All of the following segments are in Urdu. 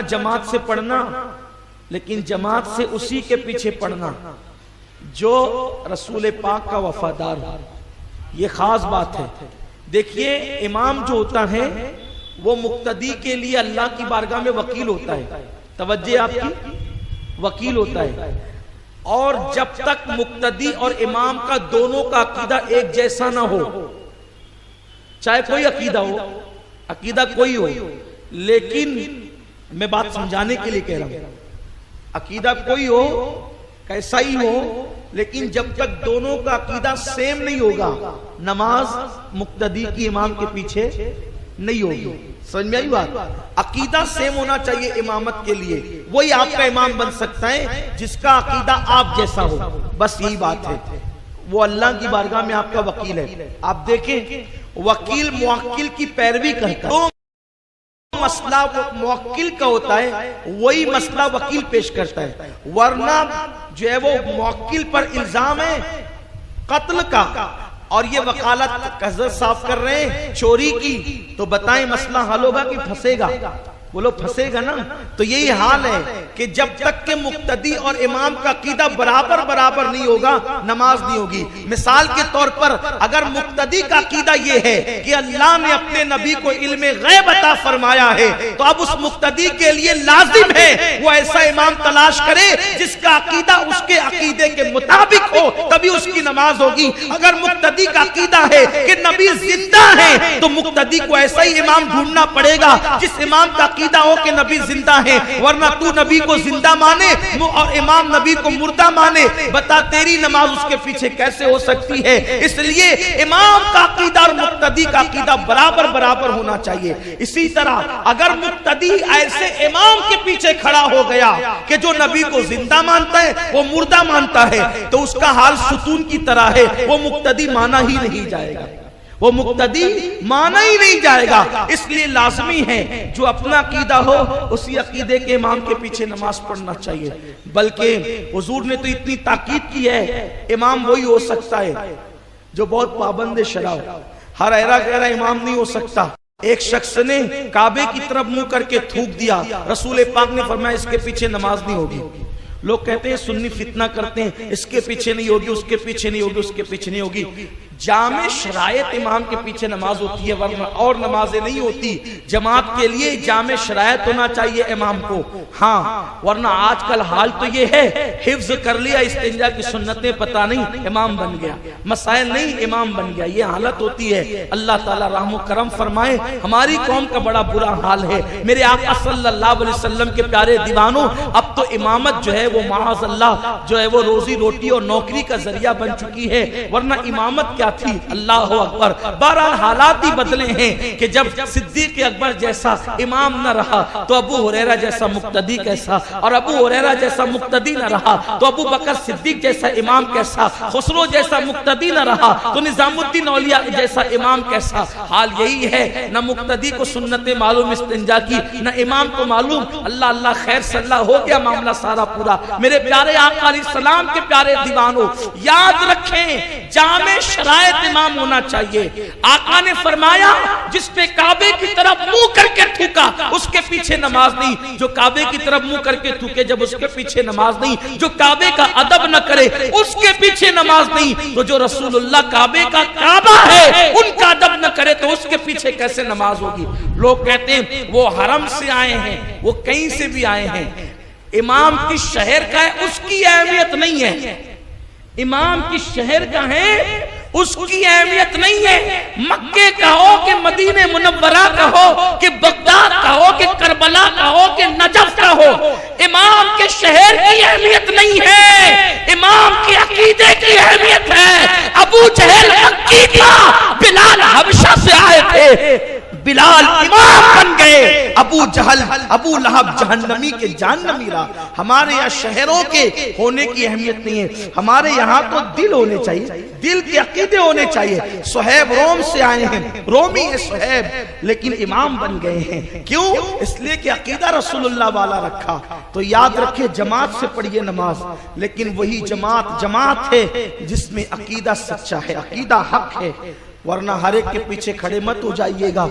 جماعت سے پڑھنا، لیکن جماعت سے اسی کے پیچھے پڑھنا جو رسول پاک کا وفادار ہو، یہ خاص بات ہے۔ دیکھیے امام جو ہوتا ہے وہ مقتدی کے لیے اللہ کی بارگاہ میں وکیل ہوتا ہے، توجہ آپ کی، وکیل ہوتا ہے۔ اور جب تک مقتدی اور امام کا دونوں کا عقیدہ ایک جیسا نہ ہو، چاہے کوئی عقیدہ ہو، عقیدہ کوئی ہو، لیکن میں بات سمجھانے کے لیے کہہ رہا ہوں، عقیدہ کوئی ہو، کیسا ہی ہو، لیکن جب تک دونوں کا عقیدہ سیم نہیں ہوگا، نماز مقتدی کی امام کے پیچھے نہیں ہوگی۔ سمجھ میں آئی بات؟ عقیدہ سیم ہونا چاہیے امامت کے لیے، وہی آپ کا امام بن سکتا ہے جس کا عقیدہ آپ جیسا ہو، بس یہی بات ہے۔ وہ اللہ کی بارگاہ میں آپ کا وکیل ہے۔ آپ دیکھیں وکیل موکل کی پیروی کرتا ہے، مسئلہ موکل کا ہوتا ہے وہی مسئلہ وکیل پیش کرتا ہے، ورنہ جو ہے وہ موکل پر الزام ہے قتل کا اور یہ وکالت حضرت صاحب کر رہے ہیں چوری کی، تو بتائیں مسئلہ حل ہوگا کہ پھنسے گا؟ بولو پھنسے گا نا۔ تو یہی حال ہے کہ جب تک کہ مقتدی اور امام کا عقیدہ برابر نہیں ہوگا، نماز نہیں ہوگی۔ مثال کے طور پر اگر مقتدی کا عقیدہ یہ ہے کہ اللہ نے اپنے نبی کو علم غیب عطا فرمایا ہے، تو اب اس مقتدی کے لیے لازم ہے وہ ایسا امام تلاش کرے جس کا عقیدہ اس کے عقیدے کے مطابق ہو، تبھی اس کی نماز ہوگی۔ اگر مقتدی کا عقیدہ ہے کہ نبی زندہ ہے تو مقتدی کو ایسا ہی امام ڈھونڈنا پڑے گا جس امام کا عقیدہ ہو کہ نبی زندہ ہے، ورنہ تو نبی کو زندہ مانے اور امام نبی کو مردہ مانے، بتا تیری نماز اس کے پیچھے کیسے ہو سکتی ہے؟ اس لیے امام کا عقیدہ اور مقتدی کا عقیدہ برابر ہونا چاہیے۔ اسی طرح اگر مقتدی ایسے امام کے پیچھے کھڑا ہو گیا کہ جو نبی کو زندہ مانتا ہے وہ مردہ مانتا ہے، تو اس کا حال ستون کی طرح ہے، وہ مقتدی مانا ہی نہیں جائے گا، وہ مقتدی مانا ہی نہیں جائے گا۔ اس لیے لازمی ہے جو اپنا عقیدہ ہو اسی عقیدے کے امام کے پیچھے نماز پڑھنا چاہیے۔ بلکہ حضور نے تو اتنی تاکید کی ہے، امام وہی ہو سکتا ہے جو بہت پابند شرع ہو، ہر ایرا گہرا امام نہیں ہو سکتا۔ ایک شخص نے کعبے کی طرف منہ کر کے تھوک دیا، رسول پاک نے فرمایا اس کے پیچھے نماز نہیں ہوگی۔ لوگ کہتے ہیں سنی فتنہ کرتے ہیں، اس کے پیچھے نہیں ہوگی، اس کے پیچھے نہیں ہوگی، اس کے پیچھے نہیں ہوگی۔ جامع شرائط امام کے پیچھے نماز ہوتی ہے، ورنہ اور نمازیں نہیں ہوتی۔ جماعت کے لیے جامع شرائط ہونا چاہیے امام کو، ہاں، ورنہ آج کل حال تو یہ ہے حفظ کر لیا استنجا کی سنتیں پتہ نہیں امام بن گیا، مسائل نہیں امام بن گیا، یہ حالت ہوتی ہے۔ اللہ تعالیٰ رحم و کرم فرمائے، ہماری قوم کا بڑا برا حال ہے۔ میرے آقا صلی اللہ علیہ وسلم کے پیارے دیوانوں، اب تو امامت جو ہے وہ معاذ اللہ جو ہے وہ روزی روٹی اور نوکری کا ذریعہ بن چکی ہے، ورنہ امامت کیا تھی؟ اللہ اکبر۔ بہرحال حالات ہی بدلے ہیں کہ جب صدیق اکبر جیسا امام نہ رہا تو ابو ہریرہ جیسا مقتدی کیسا، اور ابو ہریرہ جیسا مقتدی نہ رہا تو ابو بکر صدیق جیسا امام کیسا، خسرو جیسا مقتدی نہ رہا تو نظام الدین اولیاء جیسا امام کیسا۔ حال یہی ہے، نہ مقتدی کو سنت معلوم استنجا کی، نہ امام کو معلوم۔ اللہ اللہ خیر صلی اللہ ہو گیا معاملہ سارا پورا۔ میرے پیارے آقا علیہ السلام کے پیارے دیوانوں، یاد رکھیں جامع شرائط امام ہونا چاہیے۔ آقا نے فرمایا جس پہ کعبے کی طرف منہ کر کے تھوکا اس کے پیچھے نماز نہیں، جو کعبے کی طرف منہ کر کے تھوکے جب اس کے پیچھے نماز نہیں، جو کعبے کا ادب نہ کرے اس کے پیچھے نماز نہیں، تو جو رسول اللہ کعبے کا کعبہ ہے ان کا ادب نہ کرے تو اس کے پیچھے کیسے نماز ہوگی؟ لوگ کہتے ہیں وہ حرم سے آئے ہیں، وہ کہیں سے بھی آئے ہیں، امام کس شہر کا ہے اس کی اہمیت نہیں ہے، امام کس شہر کا ہے اس کی اہمیت نہیں ہے۔ مکے کا ہو کہ مدینہ منورہ کا ہو کہ بغداد کا ہو کہ کربلا کا ہو کہ نجف کا ہو، امام کے شہر کی اہمیت نہیں ہے، امام کے عقیدے کی اہمیت ہے۔ ابو جہل مکی تھا، بلال حبشہ سے آئے تھے، بلال امام بن گئے، ابو جہل ابو لہب جہنمی کے جہنمی رہا۔ ہمارے یہاں شہروں کے ہونے کی اہمیت نہیں ہے، ہمارے یہاں تو دل ہونے چاہیے، دل کے عقیدے ہونے چاہیے۔ صہیب روم سے آئے ہیں، رومی ہے صہیب، لیکن امام بن گئے ہیں، کیوں؟ اس لیے کہ عقیدہ رسول اللہ والا رکھا۔ تو یاد رکھے جماعت سے پڑھیے نماز، لیکن وہی جماعت ہے جس میں عقیدہ سچا ہے، عقیدہ حق ہے، ورنہ ہر ایک کے پیچھے کھڑے مت ہو جائیے گا۔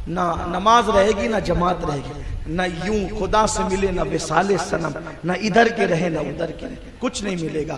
نہ نماز رہے گی نہ جماعت رہے گی، نہ یوں خدا سے ملے نہ وصال صنم، نہ ادھر کے رہے نہ ادھر کے رہے، کچھ نہیں ملے گا۔